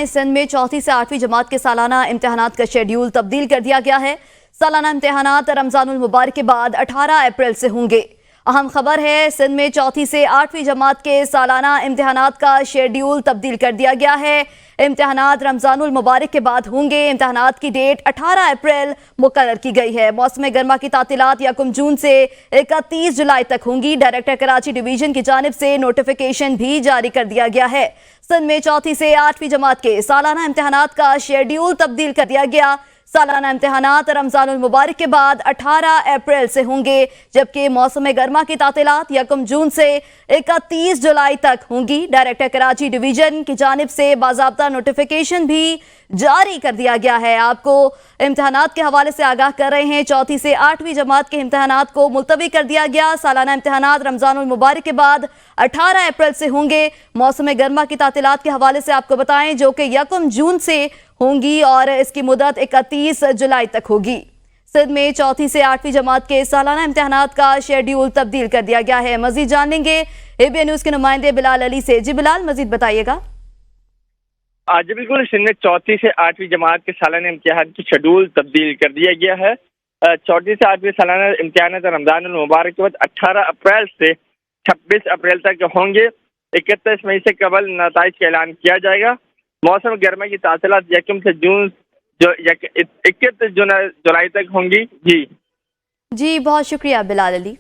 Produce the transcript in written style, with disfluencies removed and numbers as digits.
सिंध में चौथी से 8वीं जमात के सालाना इम्तिहानात का शेड्यूल तब्दील कर दिया गया है। सालाना इम्तिहानात रमजानुल मुबारक के बाद 18 अप्रैल से होंगे। अहम खबर है, सिंध में चौथी से 8वीं जमात के सालाना इम्तिहानात का शेड्यूल तब्दील कर दिया गया है। इम्तिहानात रमजानुल मुबारक के बाद होंगे। इम्तिहानात की डेट 18 अप्रैल मुकर्रर की गई है। मौसम गर्मा की तातीलात 1 जून से 31 जुलाई तक होंगी। डायरेक्टर कराची डिवीजन की जानिब से नोटिफिकेशन भी जारी कर दिया गया है। सिंध में चौथी से 8वीं जमात के सालाना इम्तिहानात का शेड्यूल तब्दील कर दिया गया। सालाना इम्तिहानात रमजानुल मुबारक के बाद 18 अप्रैल से होंगे, जबकि मौसम गर्मा की तातीलात 1 जून से 31 जुलाई तक होंगी। डायरेक्टर कराची डिवीजन की जानिब से बाज़ाब्ता नोटिफिकेशन भी जारी कर दिया गया है। आपको इम्तिहानात के हवाले से आगाह कर रहे हैं। चौथी से 8वीं जमात के इम्तिहानात को मुलतवी कर दिया गया। सालाना इम्तिहानात रमजानुल मुबारक के बाद 18 अप्रैल से होंगे। मौसम गर्मा की तातीलात के हवाले से आपको बताएं, जो कि 1 जून से होंगी और इसकी मुद्दत 31 जुलाई तक होगी। सिंध में चौथी से 8वीं जमात के सालाना इम्तिहानात का शेड्यूल तब्दील कर दिया गया है। मजीद जान लेंगे एबीएन न्यूज के नुमाइंदे बिलाल अली से। जी बिलाल, मजीद बताइएगा। आज बिल्कुल सिंध में चौथी से 8वीं जमात के सालाना इम्तिहान की शेड्यूल तब्दील कर दिया गया है। चौथी से 8वीं सालाना इम्तिहान रमजानुल मुबारक के बाद 18 अप्रैल से 26 अप्रैल तक होंगे। 31 मई से कबल नताइज का ऐलान किया जाएगा। मौसम गर्मा की तासीलात 1 से जून 21 जुलाई तक होंगी। जी बहुत शुक्रिया बिलाल अली।